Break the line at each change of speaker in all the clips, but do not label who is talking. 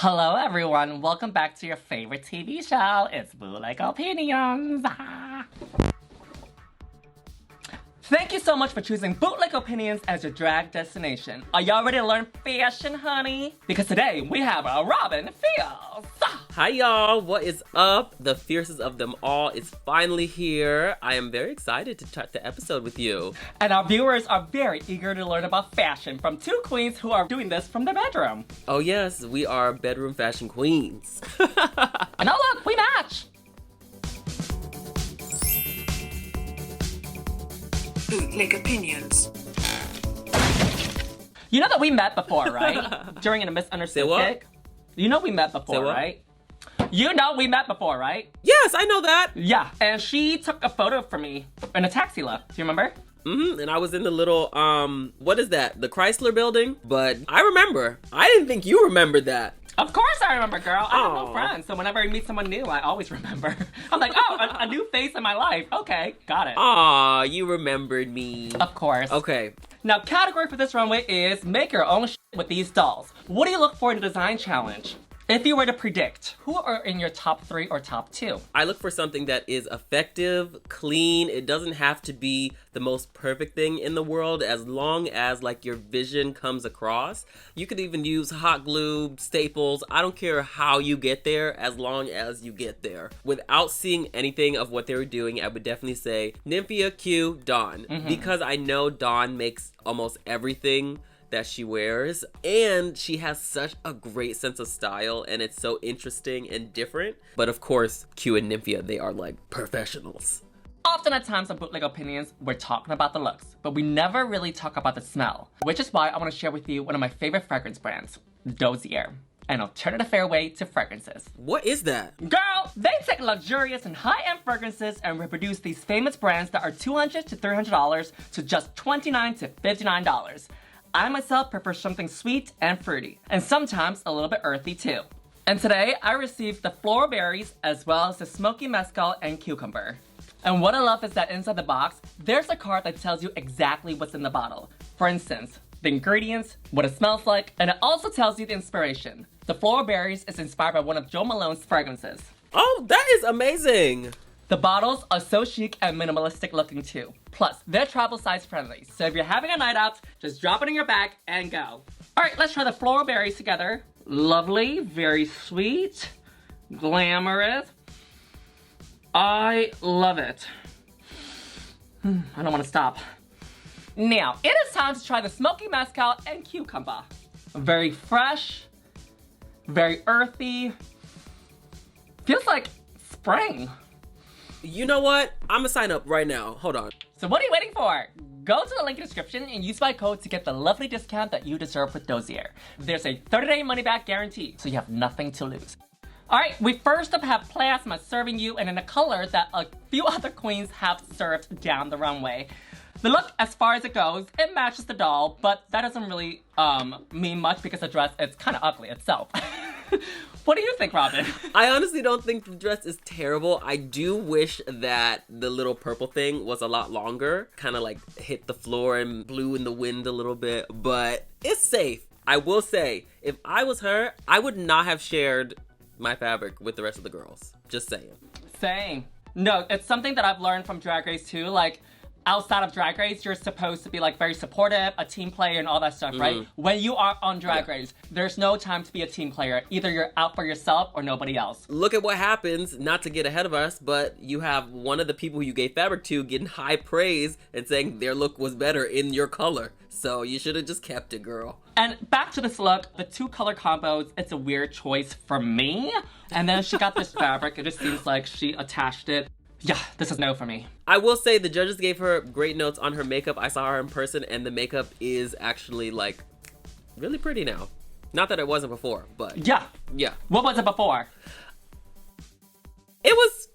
Hello everyone, welcome back to your favorite TV show. It's Bootleg Opinions. Thank you so much for choosing Bootleg Opinions as your drag destination. Are y'all ready to learn fashion, honey? Because today we have a Robin Fierce.
Hi y'all, what is up? The fiercest of them all is finally here. I am very excited to start the episode with you.
And our viewers are very eager to learn about fashion from two queens who are doing this from their bedroom.
Oh yes, we are bedroom fashion queens.
And oh look, we match!
Bootleg Opinions.
You know that we met before, right? During a misunderstood
Say what?
pic. You know we met before,
Say what?
right? You know we met before, right?
Yes, I know that.
Yeah, and she took a photo for me in a taxi look. Do you remember?
And I was in the little, what is that? The Chrysler building? But I remember. I didn't think you remembered that.
Of course I remember, girl. I have no
Aw.
friends, so whenever I meet someone new, I always remember. I'm like, oh, a new face in my life. Okay, got it.
Aw, you remembered me.
Of course.
Okay.
Now, category for this runway is make your own shit with these dolls. What do you look for in the design challenge? If you were to predict, who are in your top 3 or top 2?
I look for something that is effective, clean. It doesn't have to be the most perfect thing in the world as long as like your vision comes across. You could even use hot glue, staples. I don't care how you get there as long as you get there. Without seeing anything of what they were doing, I would definitely say Nymphia, Q, Dawn. Because I know Dawn makes almost everything that she wears, and she has such a great sense of style, and it's so interesting and different. But of course, Q and Nymphia, they are like professionals.
Often at times on Bootleg Opinions, we're talking about the looks, but we never really talk about the smell. Which is why I want to share with you one of my favorite fragrance brands, Dozier, an alternative fairway to fragrances.
What is that?
Girl, they take luxurious and high-end fragrances and reproduce these famous brands that are $200 to $300 to just $29 to $59. I myself prefer something sweet and fruity, and sometimes a little bit earthy too. And today, I received the floral berries as well as the smoky mescal and cucumber. And what I love is that inside the box, there's a card that tells you exactly what's in the bottle. For instance, the ingredients, what it smells like, and it also tells you the inspiration. The floral berries is inspired by one of Jo Malone's fragrances.
Oh, that is amazing.
The bottles are so chic and minimalistic looking too. Plus, they're travel size friendly, so if you're having a night out, just drop it in your bag and go. Alright, let's try the floral berries together. Lovely, very sweet, glamorous. I love it. I don't want to stop. Now, it is time to try the smoky mescal and cucumber. Very fresh, very earthy. Feels like spring.
You know what? I'm gonna sign up right now. Hold on.
So what are you waiting for? Go to the link in the description and use my code to get the lovely discount that you deserve with Dozier. There's a 30-day money-back guarantee, so you have nothing to lose. Alright, we first up have Plasma serving you in a color that a few other queens have served down the runway. The look, as far as it goes, it matches the doll, but that doesn't really mean much because the dress is kind of ugly itself. What do you think, Robin?
I honestly don't think the dress is terrible. I do wish that the little purple thing was a lot longer. Kind of like hit the floor and blew in the wind a little bit, but it's safe. I will say, if I was her, I would not have shared my fabric with the rest of the girls. Just saying.
Same. No, it's something that I've learned from Drag Race too. Like, outside of Drag Race, you're supposed to be like very supportive, a team player and all that stuff, right? When you are on Drag Race, there's no time to be a team player. Either you're out for yourself or nobody else.
Look at what happens, not to get ahead of us, but you have one of the people you gave fabric to getting high praise and saying their look was better in your color. So you should have just kept it, girl.
And back to this look, the two color combos, it's a weird choice for me. And then she got this fabric, it just seems like she attached it. Yeah, this is no for me.
I will say the judges gave her great notes on her makeup. I saw her in person and the makeup is actually like really pretty now. Not that it wasn't before, but
Yeah.
yeah.
What was it before?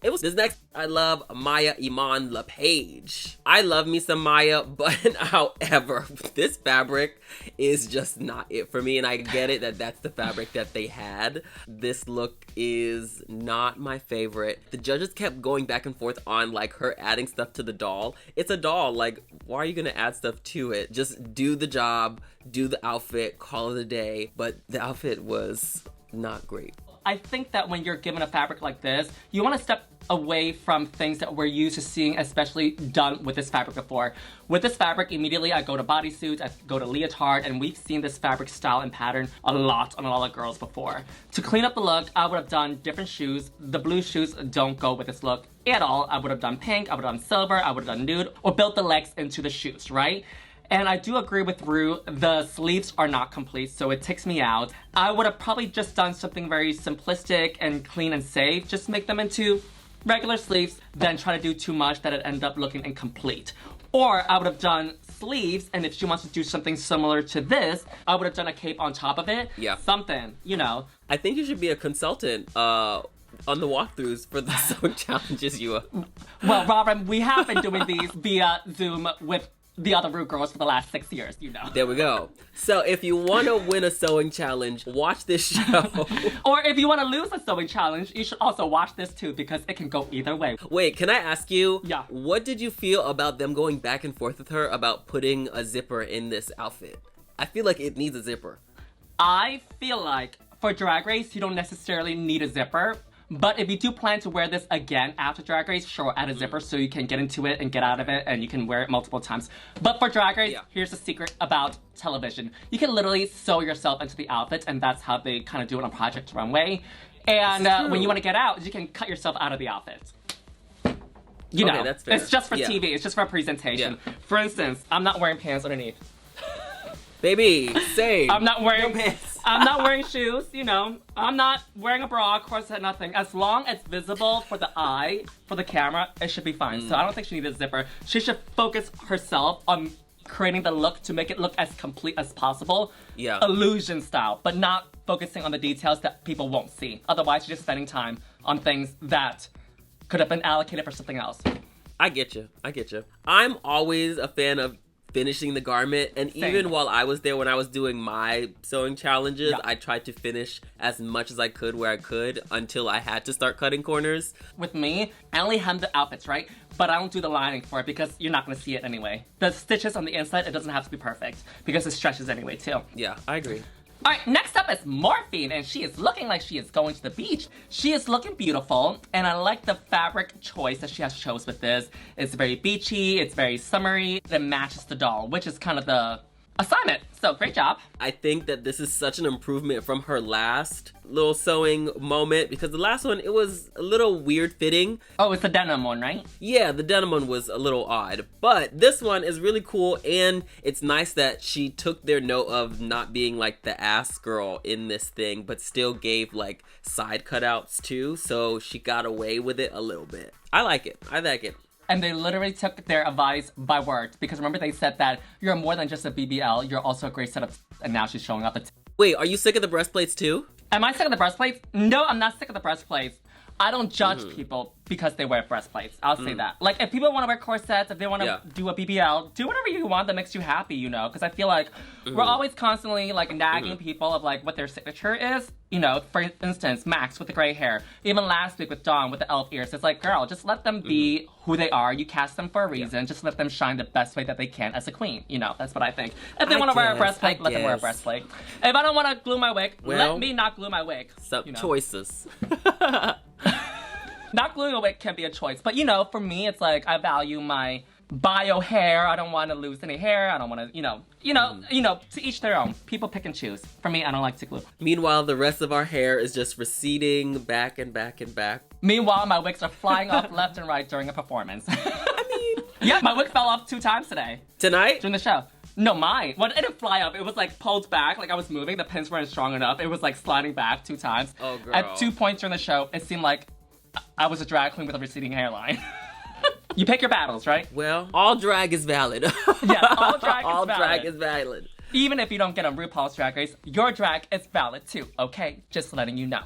It was this next. I love Mhi'ya Iman LePage. I love me some Mhi'ya, but however, this fabric is just not it for me, and I get it that that's the fabric that they had. This look is not my favorite. The judges kept going back and forth on like her adding stuff to the doll. It's a doll, like why are you gonna add stuff to it? Just do the job, do the outfit, call it a day. But the outfit was not great.
I think that when you're given a fabric like this, you want to step away from things that we're used to seeing, especially done with this fabric before. With this fabric, immediately I go to bodysuits, I go to leotard, and we've seen this fabric style and pattern a lot on a lot of girls before. To clean up the look, I would have done different shoes. The blue shoes don't go with this look at all. I would have done pink, I would have done silver, I would have done nude, or built the legs into the shoes, right? And I do agree with Ru, the sleeves are not complete, so it takes me out. I would have probably just done something very simplistic and clean and safe, just make them into regular sleeves, then try to do too much that it ended up looking incomplete. Or I would have done sleeves, and if she wants to do something similar to this, I would have done a cape on top of it.
Yeah.
Something, you know.
I think you should be a consultant on the walkthroughs for the sewing challenges, Yuhua.
Well, Robin, we have been doing these via Zoom with the other Ru girls for the last 6 years, you know.
There we go. So if you want to win a sewing challenge, watch this show.
Or if you want to lose a sewing challenge, you should also watch this too, because it can go either way.
Wait, can I ask you?
Yeah.
What did you feel about them going back and forth with her about putting a zipper in this outfit? I feel like it needs a zipper.
I feel like for Drag Race, you don't necessarily need a zipper. But if you do plan to wear this again after Drag Race, sure, add a zipper so you can get into it and get out of it and you can wear it multiple times. But for Drag Race, here's the secret about television. You can literally sew yourself into the outfit, and that's how they kind of do it on Project Runway. And when you want to get out, you can cut yourself out of the outfit. You know,
that's fair.
It's just for TV. It's just for presentation.
Yeah.
For instance, I'm not wearing pants underneath.
Baby, same.
I'm not wearing
No pants.
I'm not wearing shoes, you know. I'm not wearing a bra, corset, nothing. As long as it's visible for the eye, for the camera, it should be fine. So I don't think she needs a zipper. She should focus herself on creating the look to make it look as complete as possible.
Yeah.
Illusion style, but not focusing on the details that people won't see. Otherwise, you're just spending time on things that could have been allocated for something else.
I get you. I'm always a fan of finishing the garment, and
Same.
even while I was there when I was doing my sewing challenges,
Yeah.
I tried to finish as much as I could where I could until I had to start cutting corners.
With me, I only hem the outfits, right? But I don't do the lining for it because you're not gonna see it anyway. The stitches on the inside, it doesn't have to be perfect because it stretches anyway too.
Yeah, I agree.
All right, next up is Morphine, and she is looking like she is going to the beach. She is looking beautiful, and I like the fabric choice that she has chose with this. It's very beachy, it's very summery, it matches the doll, which is kind of the assignment. So great job.
I think that this is such an improvement from her last little sewing moment, because the last one, it was a little weird fitting.
Oh, it's the denim one, right?
Yeah, the denim one was a little odd, but this one is really cool, and it's nice that she took their note of not being like the ass girl in this thing, but still gave like side cutouts too, so she got away with it a little bit. I like it.
And they literally took their advice by word, because remember they said that you're more than just a BBL, you're also a great setup, and now she's showing off the
Wait, are you sick of the breastplates too?
Am I sick of the breastplates? No, I'm not sick of the breastplates. I don't judge people because they wear breastplates. I'll say that. Like, if people want to wear corsets, if they want to do a BBL, do whatever you want that makes you happy, you know? Because I feel like we're always constantly, like, nagging people of, like, what their signature is. You know, for instance, Max with the gray hair. Even last week with Dawn with the elf ears. It's like, girl, just let them be who they are. You cast them for a reason. Just let them shine the best way that they can as a queen. You know, that's what I think. If they want to wear a breastplate, let them wear a breastplate. If I don't want to glue my wig,
Well,
let me not glue my wig.
Some
you know?
choices.
Not gluing a wig can be a choice, but you know, for me, it's like I value my bio hair. I don't want to lose any hair. I don't want to, you know, to each their own. People pick and choose. For me, I don't like to glue.
Meanwhile, the rest of our hair is just receding back and back and back.
Meanwhile, my wigs are flying off left and right during a performance. Yeah, my wig fell off 2 times today
Tonight?
during the show. No, mine. Well, it didn't fly up. It was like pulled back, like I was moving. The pins weren't strong enough. It was like sliding back 2 times.
Oh, girl.
At 2 points during the show, it seemed like I was a drag queen with a receding hairline. You pick your battles, right?
Well, all drag is valid.
Yes, all drag is
all
valid.
drag is valid.
Even if you don't get on RuPaul's Drag Race, your drag is valid too, okay? Just letting you know.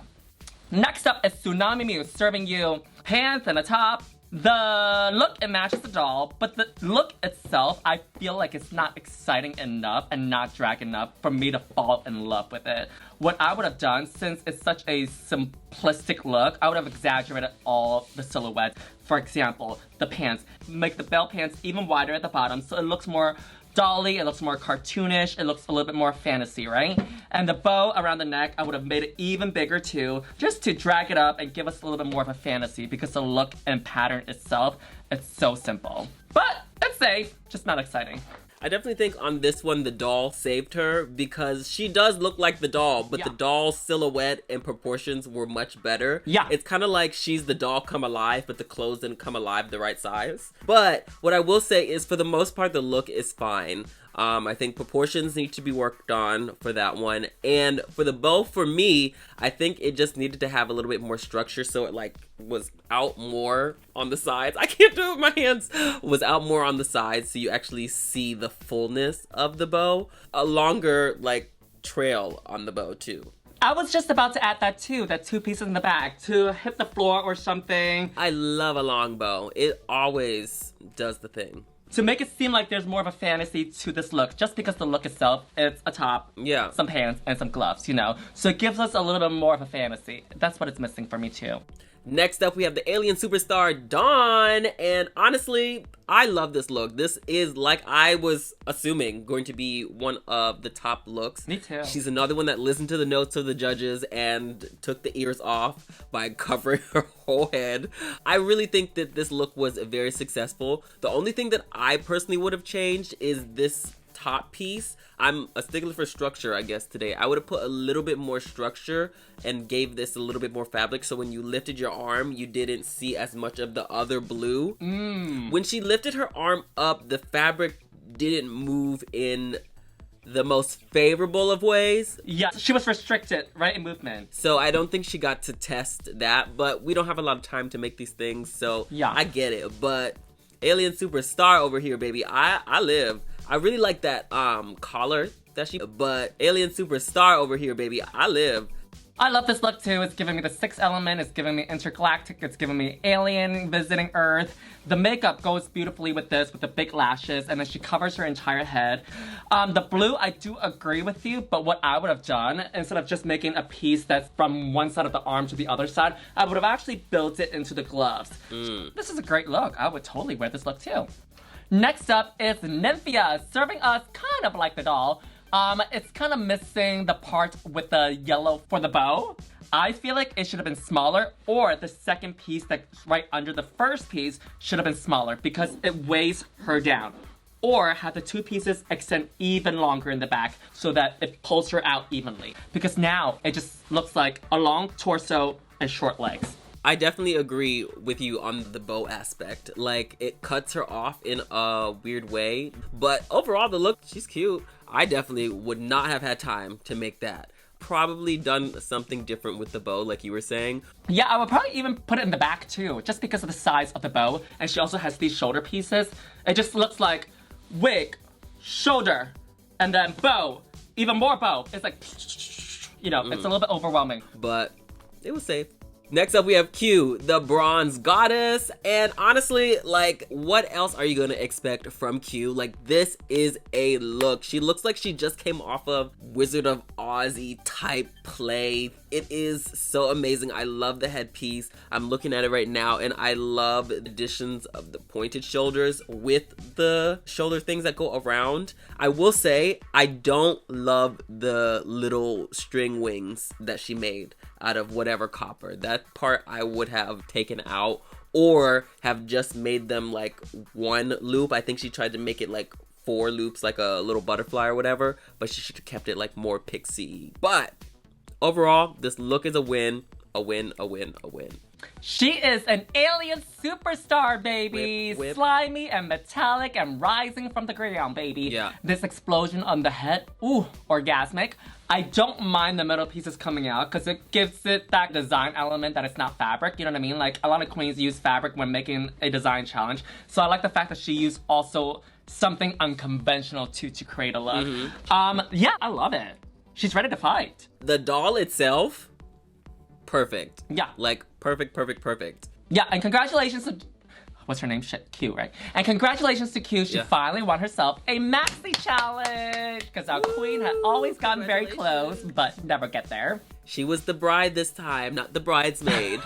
Next up is Xunami Muse serving you pants and a top. The look, it matches the doll, but the look itself, I feel like it's not exciting enough and not drag enough for me to fall in love with it. What I would have done, since it's such a simplistic look, I would have exaggerated all the silhouettes. For example, the pants. Make the bell pants even wider at the bottom so it looks more dolly, it looks more cartoonish, it looks a little bit more fantasy, right? And the bow around the neck, I would have made it even bigger too, just to drag it up and give us a little bit more of a fantasy, because the look and pattern itself, it's so simple. But it's safe, just not exciting.
I definitely think on this one, the doll saved her because she does look like the doll, but the doll's silhouette and proportions were much better.
Yeah.
It's kind of like she's the doll come alive, but the clothes didn't come alive the right size. But what I will say is, for the most part, the look is fine. I think proportions need to be worked on for that one. And for the bow, for me, I think it just needed to have a little bit more structure, so it like was out more on the sides. I can't do it with my hands. Was out more on the sides, so you actually see the fullness of the bow. A longer like trail on the bow too.
I was just about to add that too, that 2 pieces in the back to hit the floor or something.
I love a long bow. It always does the thing.
To make it seem like there's more of a fantasy to this look, just because the look itself, it's a top, some pants, and some gloves, you know? So it gives us a little bit more of a fantasy. That's what it's missing for me too.
Next up, we have the alien superstar, Dawn. And honestly, I love this look. This is, like I was assuming, going to be one of the top looks.
Me too.
She's another one that listened to the notes of the judges and took the ears off by covering her whole head. I really think that this look was very successful. The only thing that I personally would have changed is this top piece. I'm a stickler for structure, I guess, today. I would have put a little bit more structure and gave this a little bit more fabric, so when you lifted your arm, you didn't see as much of the other blue. When she lifted her arm up, the fabric didn't move in the most favorable of ways.
Yeah, she was restricted, right, in movement.
So I don't think she got to test that, but we don't have a lot of time to make these things, so
yeah,
I get it. But alien superstar over here, baby. I live. I really like that collar that she, but alien superstar over here, baby. I live.
I love this look too. It's giving me the 6th element, it's giving me intergalactic, it's giving me alien visiting Earth. The makeup goes beautifully with this, with the big lashes, and then she covers her entire head. The blue, I do agree with you, but what I would have done, instead of just making a piece that's from one side of the arm to the other side, I would have actually built it into the gloves. This is a great look. I would totally wear this look too. Next up is Nymphia, serving us kind of like the doll. It's kind of missing the part with the yellow for the bow. I feel like it should have been smaller, or the second piece that's right under the first piece should have been smaller because it weighs her down. Or have the 2 pieces extend even longer in the back so that it pulls her out evenly. Because now it just looks like a long torso and short legs.
I definitely agree with you on the bow aspect. Like, it cuts her off in a weird way. But overall, the look, she's cute. I definitely would not have had time to make that. Probably done something different with the bow, like you were saying.
Yeah, I would probably even put it in the back too, just because of the size of the bow. And she also has these shoulder pieces. It just looks like wig, shoulder, and then bow. Even more bow. It's like, you know, it's a little bit overwhelming.
But it was safe. Next up, we have Q, the bronze goddess. And honestly, like, what else are you gonna expect from Q? Like, this is a look. She looks like she just came off of Wizard of Oz-y type play. It is so amazing. I love the headpiece. I'm looking at it right now, and I love the additions of the pointed shoulders with the shoulder things that go around. I will say, I don't love the little string wings that she made out of whatever copper. That part I would have taken out, or have just made them like one loop. I think she tried to make it like 4 loops, like a little butterfly or whatever, but she should have kept it like more pixie. But overall, this look is a win, a win, a win, a win.
She is an alien superstar, baby.
Whip, whip.
Slimy and metallic and rising from the ground, baby.
Yeah.
This explosion on the head, ooh, orgasmic. I don't mind the metal pieces coming out because it gives it that design element that it's not fabric, you know what I mean? Like, a lot of queens use fabric when making a design challenge. So I like the fact that she used also something unconventional to create a look. Yeah, I love it. She's ready to fight.
The doll itself, perfect.
Yeah.
Like, perfect, perfect, perfect.
Yeah, and congratulations to... What's her name? Shit, Q, right? And congratulations to Q. She finally won herself a maxi challenge. Because our queen had always gotten very close, but never get there.
She was the bride this time, not the bridesmaid.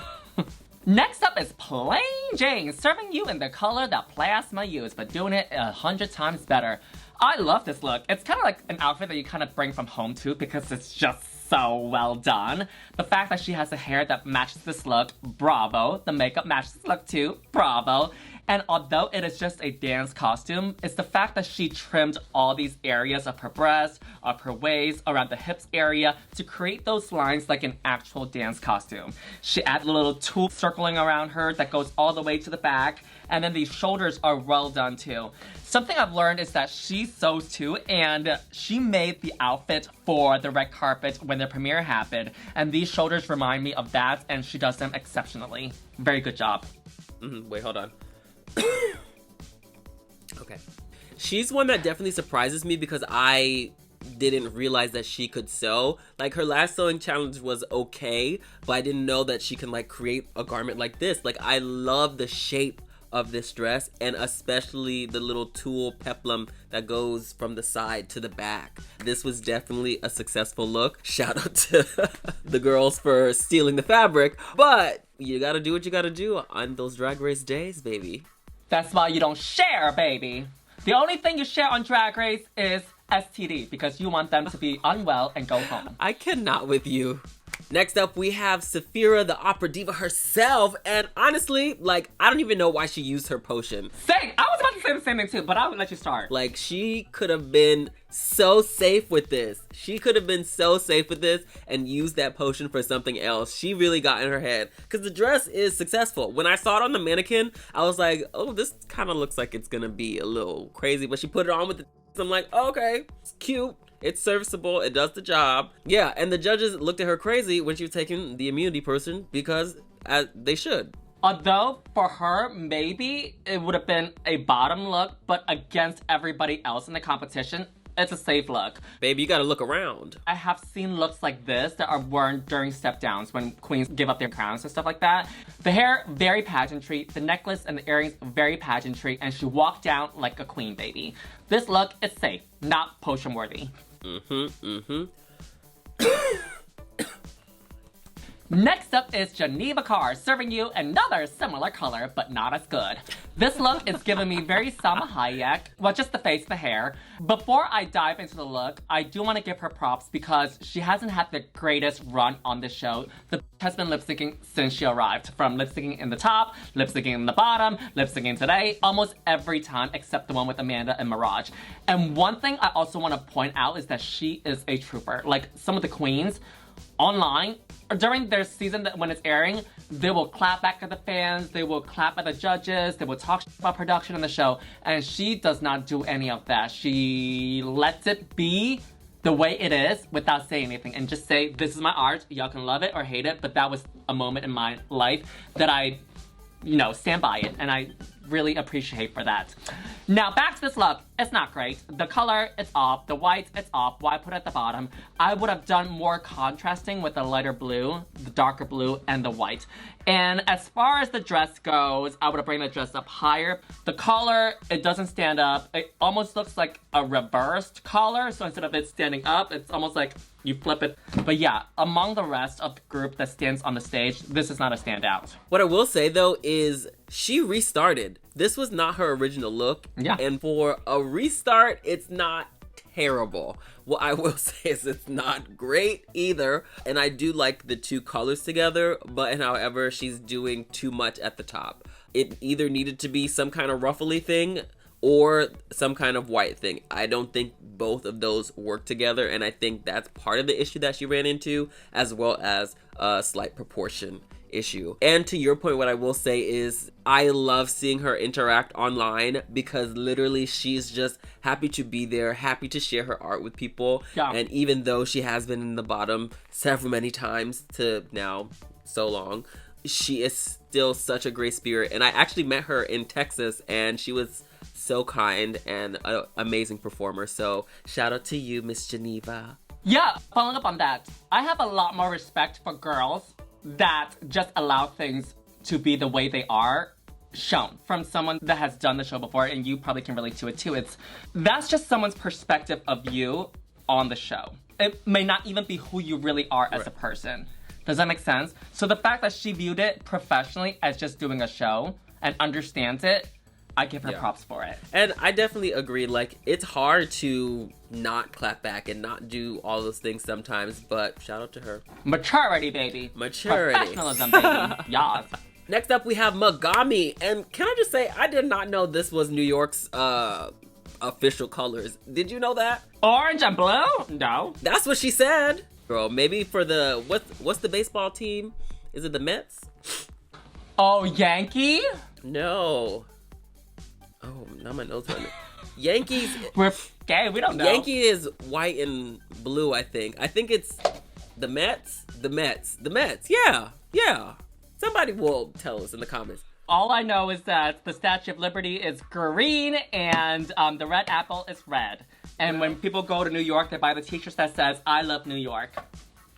Next up is Plain Jane, serving you in the color that Plasma used, but doing it 100 times better. I love this look. It's kind of like an outfit that you kind of bring from home too because it's just so well done. The fact that she has the hair that matches this look, bravo. The makeup matches this look too, bravo. And although it is just a dance costume, it's the fact that she trimmed all these areas of her breast, of her waist, around the hips area to create those lines like an actual dance costume. She added a little tulle circling around her that goes all the way to the back, and then these shoulders are well done too. Something I've learned is that she sews too, and she made the outfit for the red carpet when the premiere happened, and these shoulders remind me of that, and she does them exceptionally. Very good job.
Wait, hold on. Okay. She's one that definitely surprises me because I didn't realize that she could sew. Like, her last sewing challenge was okay, but I didn't know that she can, like, create a garment like this. Like, I love the shape of this dress, and especially the little tulle peplum that goes from the side to the back. This was definitely a successful look. Shout out to the girls for stealing the fabric, but you gotta do what you gotta do on those Drag Race days, baby.
That's why you don't share, baby. The only thing you share on Drag Race is STD because you want them to be unwell and go home.
I cannot with you. Next up, we have Sapphira, the opera diva herself, and honestly, like, I don't even know why she used her potion.
Same! I was about to say the same thing too, but I would let you start.
Like, she could have been so safe with this. She could have been so safe with this and used that potion for something else. She really got in her head. Because the dress is successful. When I saw it on the mannequin, I was like, oh, this kind of looks like it's gonna be a little crazy. But she put it on with the I'm like, oh, okay, it's cute. It's serviceable. It does the job. Yeah, and the judges looked at her crazy when she was taking the immunity person because they should.
Although, for her, maybe it would have been a bottom look, but against everybody else in the competition, it's a safe look.
Baby, you gotta look around.
I have seen looks like this that are worn during step downs when queens give up their crowns and stuff like that. The hair, very pageantry. The necklace and the earrings, very pageantry. And she walked down like a queen, baby. This look is safe, not potion worthy. Next up is Geneva Karr, serving you another similar color, but not as good. This look is giving me very Salma Hayek, well, just the face, the hair. Before I dive into the look, I do want to give her props because she hasn't had the greatest run on this show. The has been lip-syncing since she arrived, from lip-syncing in the top, lip-syncing in the bottom, lip-syncing today, almost every time except the one with Amanda and Mirage. And one thing I also want to point out is that she is a trooper. Like, some of the queens online, during their season when it's airing, they will clap back at the fans, they will clap at the judges, they will talk about production on the show, and she does not do any of that. She lets it be the way it is without saying anything and just say, this is my art, y'all can love it or hate it, but that was a moment in my life that I, stand by it, and I really appreciate for that. Now, back to this look. It's not great. The color, it's off. The white, it's off. Why put it at the bottom? I would have done more contrasting with the lighter blue, the darker blue, and the white. And as far as the dress goes, I would have bring the dress up higher. The collar, it doesn't stand up. It almost looks like a reversed collar. So instead of it standing up, it's almost like you flip it. But yeah, among the rest of the group that stands on the stage, this is not a standout.
What I will say though is she restarted. This was not her original look.
Yeah.
And for a restart, it's not terrible. What I will say is it's not great either. And I do like the two colors together, but however, she's doing too much at the top. It either needed to be some kind of ruffly thing or some kind of white thing. I don't think both of those work together, and I think that's part of the issue that she ran into, as well as a slight proportion issue. And to your point, what I will say is I love seeing her interact online because literally she's just happy to be there, happy to share her art with people.
Yeah.
And even though she has been in the bottom several many times to now so long, she is still such a great spirit. And I actually met her in Texas and she was so kind and an amazing performer. So shout out to you, Miss Geneva.
Yeah, following up on that, I have a lot more respect for girls that just allow things to be the way they are shown from someone that has done the show before, and you probably can relate to it too. That's just someone's perspective of you on the show. It may not even be who you really are as a person. Does that make sense? So the fact that she viewed it professionally as just doing a show and understands it, I give her
Yeah.
props for it.
And I definitely agree. Like, it's hard to not clap back and not do all those things sometimes, but shout out to her.
Maturity, baby.
Maturity.
Professionalism, baby. Yas.
Next up, we have Megami. And can I just say, I did not know this was New York's official colors. Did you know that?
Orange and blue? No.
That's what she said. Girl, maybe for the, what's the baseball team? Is it the Mets?
Oh, Yankee?
No. Oh, now my nose running. Yankees.
We're gay, we don't know.
Yankee is white and blue, I think. I think it's the Mets. The Mets. Yeah. Somebody will tell us in the comments.
All I know is that the Statue of Liberty is green and the red apple is red. And when people go to New York, they buy the t-shirts that says, I love New York.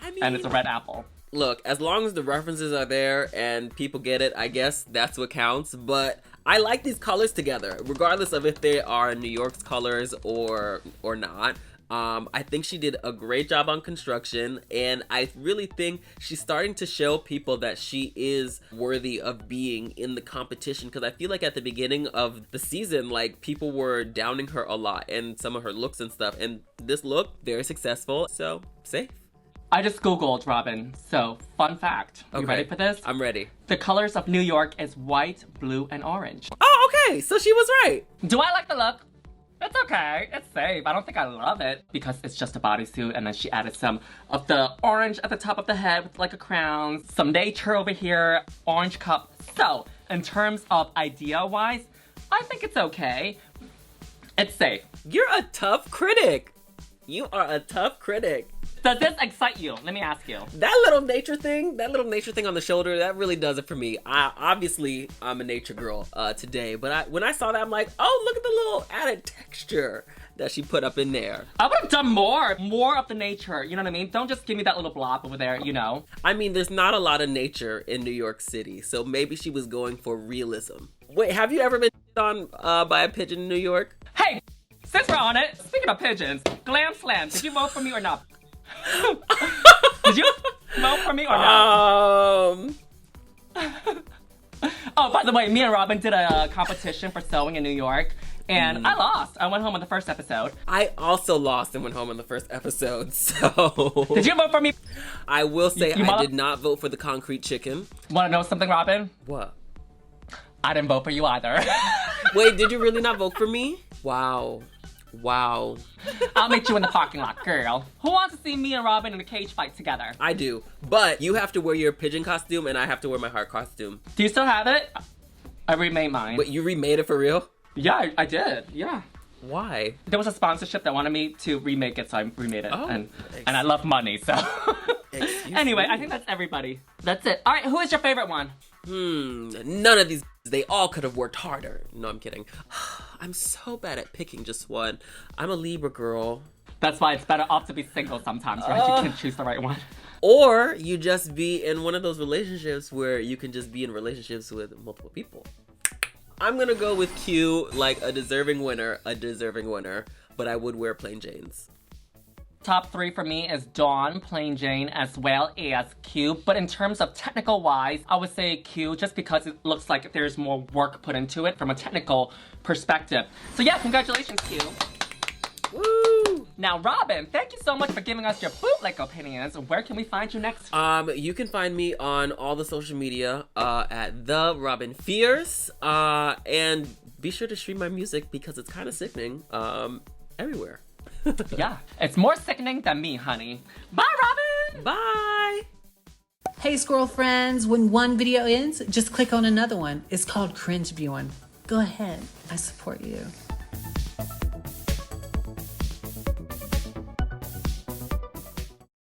I mean,
And it's a red apple.
Look, as long as the references are there and people get it, I guess that's what counts. But I like these colors together, regardless of if they are New York's colors or not. I think she did a great job on construction, and I really think she's starting to show people that she is worthy of being in the competition, because I feel like at the beginning of the season, like, people were downing her a lot and some of her looks and stuff, and this look, very successful, so safe.
I just Googled, Robin. So, fun fact. You ready for this?
I'm ready.
The colors of New York is white, blue, and orange.
Oh, okay, so she was right.
Do I like the look? It's okay. It's safe. I don't think I love it because it's just a bodysuit, and then she added some of the orange at the top of the head with like a crown, some nature over here, orange cup. So, in terms of idea-wise, I think it's okay. It's safe.
You're a tough critic. You are a tough critic.
Does this excite you? Let me ask you.
That little nature thing on the shoulder, that really does it for me. Obviously, I'm a nature girl today, but when I saw that, I'm like, oh, look at the little added texture that she put up in there.
I would have done more of the nature, you know what I mean? Don't just give me that little blob over there, you know?
I mean, there's not a lot of nature in New York City, so maybe she was going for realism. Wait, have you ever been on by a pigeon in New York?
Hey, since we're on it, speaking of pigeons, Glam Slam, did you vote for me or not? Did you vote for me or not? Oh, by the way, me and Robin did a competition for sewing in New York, and I lost. I went home on the first episode.
I also lost and went home in the first episode, so...
Did you vote for me?
I will say
You
I did not vote for the concrete chicken.
Want to know something, Robin?
What?
I didn't vote for you either.
Wait, did you really not vote for me? Wow.
I'll meet you in the parking lot, girl. Who wants to see me and Robin in a cage fight together?
I do, but you have to wear your pigeon costume and I have to wear my heart costume.
Do you still have it? I remade mine.
Wait, you remade it for real?
Yeah, I did. Yeah.
Why?
There was a sponsorship that wanted me to remake it, so I remade it.
Oh,
and I love money, so. Anyway, I think that's everybody. That's it. All right, who is your favorite one?
None of these, they all could have worked harder. No, I'm kidding. I'm so bad at picking just one. I'm a Libra girl.
That's why it's better off to be single sometimes, right? You can choose the right one.
Or you just be in one of those relationships where you can just be in relationships with multiple people. I'm gonna go with Q, like a deserving winner, but I would wear plain Janes.
Top 3 for me is Dawn, Plain Jane, as well as Q. But in terms of technical wise, I would say Q, just because it looks like there's more work put into it from a technical perspective. So yeah, congratulations, Q.
Woo!
Now, Robin, thank you so much for giving us your bootleg opinions. Where can we find you next?
You can find me on all the social media at The Robin Fierce. And be sure to stream my music because it's kind of sickening everywhere.
Yeah, it's more sickening than me, honey. Bye, Robin!
Bye!
Hey, squirrel friends, when one video ends, just click on another one. It's called cringe viewing. Go ahead, I support you.